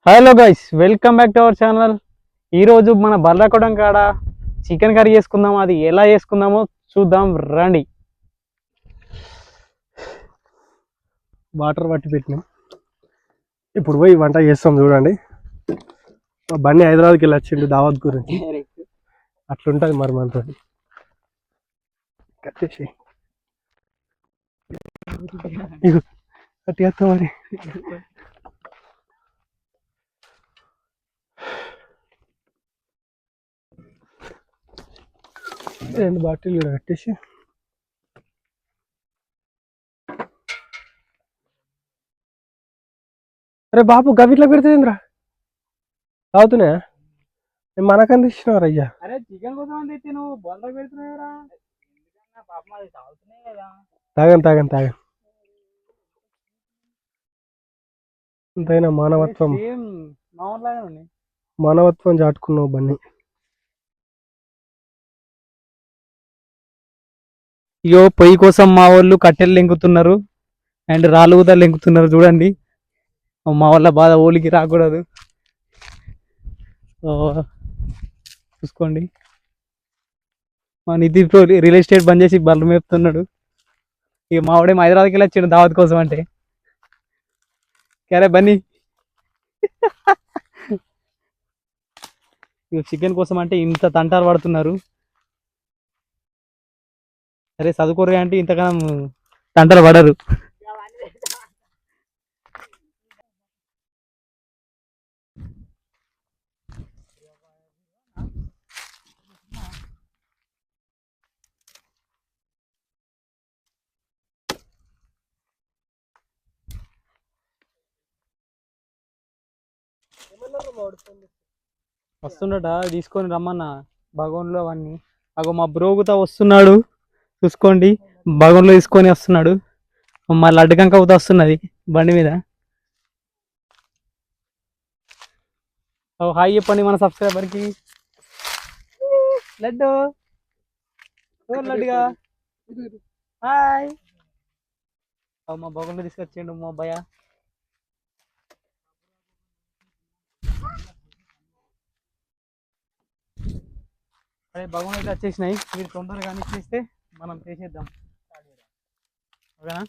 Hello guys, welcome back to our channel. ఈరోజు మన బర్లకొండ కాడ చికెన్ కర్రీ చేసుకుందాం. అది ఎలా చేసుకుందామో చూద్దాం రండి. వాటర్ పట్టి పెట్టినాం. ఇప్పుడు పోయి వంట చేస్తాం చూడండి. బండి హైదరాబాద్కి వెళ్ళి వచ్చిండు దావత్ గురించి. అట్లుంటుంది మరి మనతో. కట్టేసి అట్లా మరి రెండు బాటిల్ కూడా కట్టేసి అరే బాబు గవిట్లో పెడుతుందిరా తాగుతున్నాయా? మనకని ఇచ్చినవారు అయ్యా. అరే చికెన్ కోసం అంటే నువ్వు బొంద పెడుతున్నావురా. తాగండి తాగండి తాగండి. ఎంతైనా మానవత్వం చాటుకున్నావు బండి. ఇగో పొయ్యి కోసం మా వాళ్ళు కట్టెలు లెంకుతున్నారు అండ్ రాళ్ళు కూడా లెంకుతున్నారు చూడండి. మా వాళ్ళ బాధ ఓలికి రాకూడదు, చూసుకోండి. మా నిధి రియల్ ఎస్టేట్ బంద్ చేసి బర్రెలు మేపుతున్నాడు. ఇక మా వాడేమో హైదరాబాద్కి వెళ్ళి వచ్చాడు దావత్ కోసం అంటే. కరే బన్నీ ఇక చికెన్ కోసం అంటే ఇంత తంటారు పడుతున్నారు. సరే చదువుకోరు అంటే ఇంతకాలం తంటలు పడరు. వస్తుండట తీసుకొని రమ్మన్న భగవాన్లో అవన్నీ. అగో మా బ్రోగుతా వస్తున్నాడు చూసుకోండి. భగవాన్లో తీసుకొని వస్తున్నాడు. మా లడ్డుకంక అవుతా వస్తున్నది బండి మీద. హాయ్ చెప్పండి మన సబ్స్క్రైబర్కి. లడ్డు లడ్డుగా హాయ్. మా భగవాన్లో తీసుకొచ్చిండు మా అబ్బాయ. అదే భగవాన్ అయితే వచ్చేసినాయి. మీరు తొందరగా కానీ చేస్తే మనం చేసేద్దాం. ఓకేనా?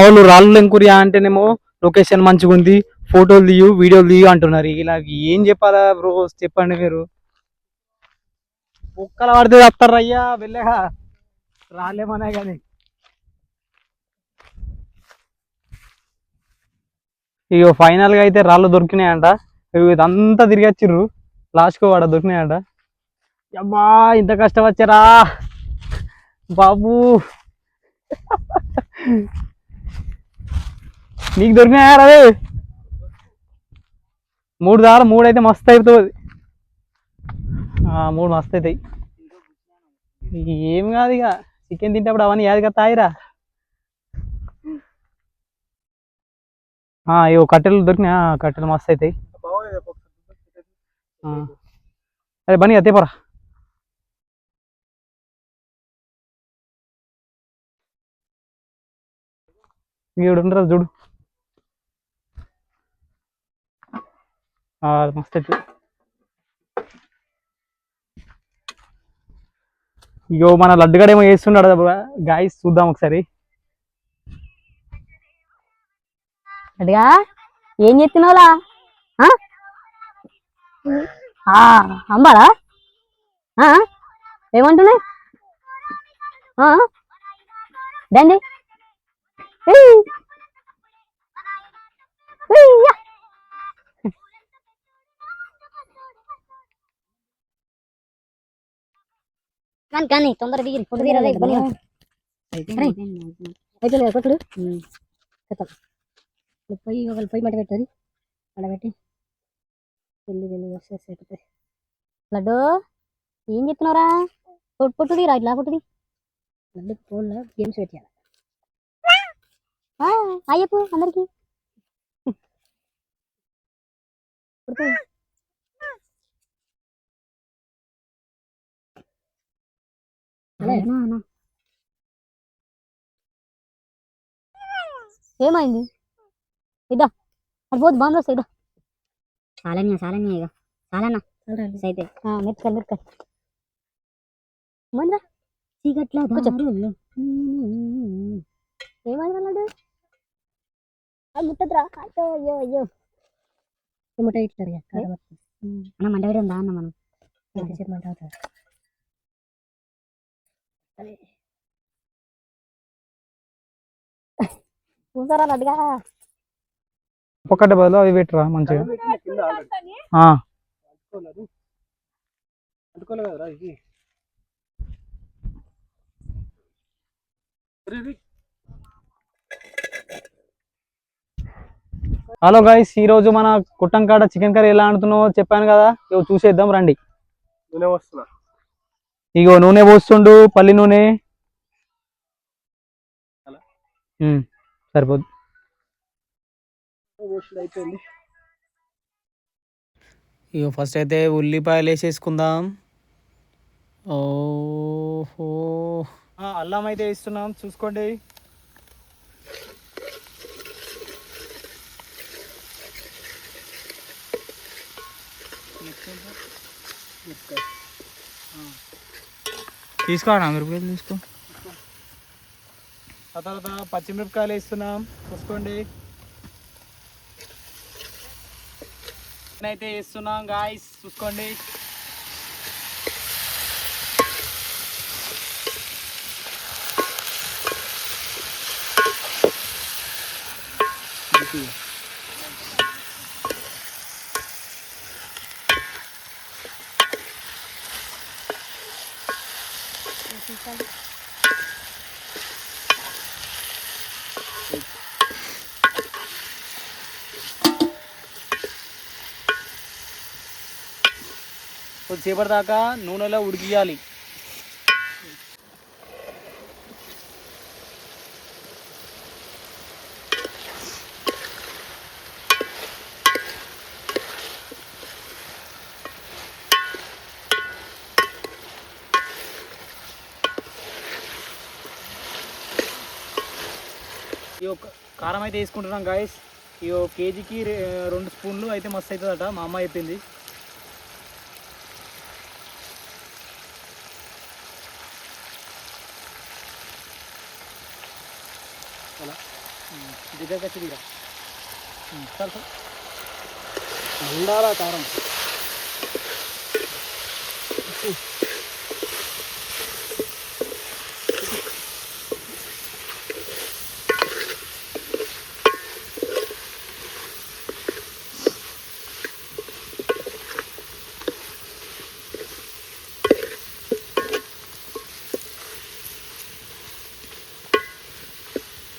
వాళ్ళు రాళ్ళు లెంకురియా అంటేనేమో లొకేషన్ మంచిగా ఉంది, ఫోటోలు తీయు వీడియోలు తీయు అంటున్నారు. ఇలా ఏం చెప్పాలా బ్రో చెప్పండి మీరు. ఒక్కల పడితే చెప్తారు అయ్యా వెళ్ళగా రాలేమనే కానీ. ఇక ఫైనల్ గా అయితే రాళ్ళు దొరికినాయంట. ఇదంతా తిరిగి వచ్చిర్రు, లాస్ట్కు వాడ దొరికినాయంట. అబ్బా ఇంత కష్టం వచ్చారా బాబు. నీకు దొరికినాయా అదే? మూడు అయితే మస్తు అవుతుంది. 3 మస్తు అవుతాయి. ఏం కాదు ఇక చికెన్ తింటప్పుడు అవన్నీ యాదిగా తాయిరా. ఇవో కట్టెలు దొరికినాయా? కట్టెలు మస్తు అవుతాయి. అదే బనీ అదే పరా. వీడు ఉండరు చూడు. మస్తు అవుతుంది. ఇగో మన లడ్డుగాడు ఏమో చేస్తున్నాడు గాయస్, చూద్దాం ఒకసారి. అడిగా ఏం చెప్తున్నావులా? అంబారా ఏమంటున్నాయి దండి కానీ కానీ తొందర దిగి అయితే కొట్టుడు కథం పొయ్యి ఒకళ్ళు పొయ్యి మంట పెడుతుంది అక్కడ పెట్టి వెళ్ళి వస్తే లడ్డు ఏం చెప్తున్నారా పొట్టుది రా ఇట్లా పొట్టుది లడ్డు ఫోన్లో గేమ్స్ పెట్టాలి అయ్యప్పు అందరికి ఏమైంది ఇద్దా అది పోదు బాగుంది వస్తా ఇద్దా చాలన్నా ఇక చాలన్నా అయితే మిరపకాయలు మందా చీకట్లా ఏమైంది అన్నాడు అది ముట్టదురా అయ్యో అయ్యో ముట్ట ఇట్టారు అన్న మంట వేడి ఉందా అన్న మనం ఎంతసేపు మంట అవుతుంది చూసారా అదిగా ఒక్కటే బదులు అవి పెట్టరా మంచిగా హలో గైస్, ఈ రోజు మన కుట్టంకాడ చికెన్ కర్రీ ఎలా వండుతున్నావో చెప్పాను కదా, ఇగో చూసేద్దాం రండి. నూనె పోస్తున్నా. ఇగో నూనె పోస్తుండు, పల్లి నూనె. సరిపోద్దు. ఇగో ఫస్ట్ అయితే ఉల్లిపాయలు వేసేసుకుందాం. ఓహో, అల్లం అయితే వేస్తున్నాం, చూసుకోండి. తీసుకోనా మిరపకాయలు తీసుకో. ఆ తర్వాత పచ్చిమిరపకాయలు వేస్తున్నాం, చూసుకోండి. అయితే వేస్తున్నాం గాయ్స్, చూసుకోండి. కొద్దిసేపటి దాకా నూనెలో ఉడికియాలి. ఈ కారం అయితే వేసుకుంటున్నాం గాయస్. ఈ కేజీకి 2 స్పూన్లు అయితే మస్తు అవుతుందట, మా అమ్మ చెప్పింది. దగ్గర కచ్చి దిగా సార్ ఉండాలా కారం.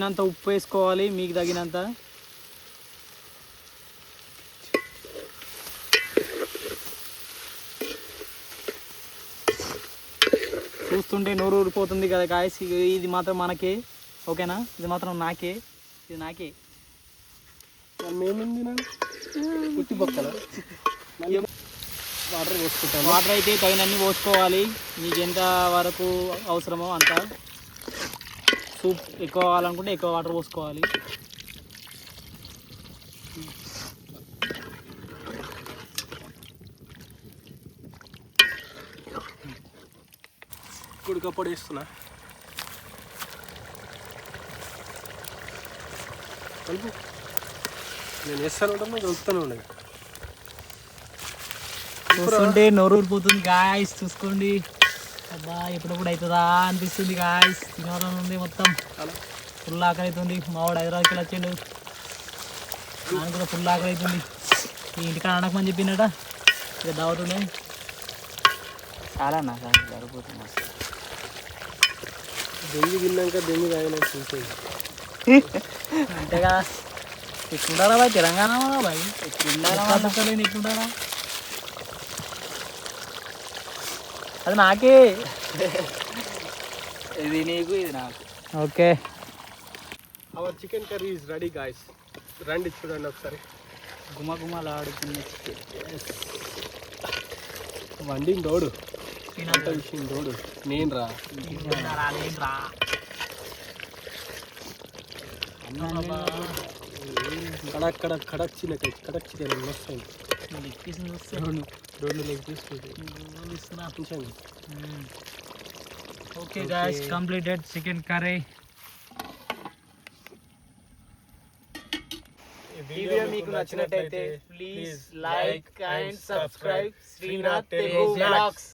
తగినంత ఉప్పు వేసుకోవాలి, మీకు తగినంత. చూస్తుంటే నోరు ఊరిపోతుంది కదా గాయస్. ఇది మాత్రం మనకే, ఓకేనా? ఇది మాత్రం నాకే, ఇది నాకే. పుట్టి బొక్కల వాటర్ పోసుకుంటాం. వాటర్ అయితే తగినన్ని పోసుకోవాలి, మీకు ఎంత వరకు అవసరమో అంత. సూప్ ఎక్కువ కావాలనుకుంటే ఎక్కువ వాటర్ పోసుకోవాలి. ఉడకప్పుడు వేస్తున్నా. కలుపు. నేను వేస్తాను ఉంటాను, కలుపుతూనే ఉండదు. చూస్తుంటే నోరు ఊరిపోతుంది గాయస్, చూసుకోండి. అబ్బా ఎప్పుడప్పుడు అవుతుందా అనిపిస్తుంది గాయస్. తినవరం ఉంది మొత్తం, ఫుల్ ఆకలి అవుతుంది. మావాడు హైదరాబాద్కి వచ్చిండు, నాకు కూడా ఫుల్ ఆకలి అవుతుంది. ఈ ఇంటికాడ అనకమని చెప్పినట, ఇక దావుతుండే. చాలా నాకు సరిపోతుంది. దెంగి తిన్నాక దెంగి తాగినాక చూసేది. అంతేగా ఎట్లుండాలా బాయ్ తెలంగాణ బాయ్ ఎట్లుండాలా అది నాకే ఇది నీకు ఇది నాకు okay our chicken curry is ready guys. రండి చూడండి ఒకసారి. గుమగుమలాడుతున్న వండిన రోడు వంట విషయం రోడు నేను రా. కడక్ కడక్ చికెన్ వస్తాయి. రోడ్లు లెగ్ తీసుకుంటాను. Okay guys, completed chicken curry. Video మీకు నచ్చినట్టయితే please like and subscribe Srinath Telugu vlogs.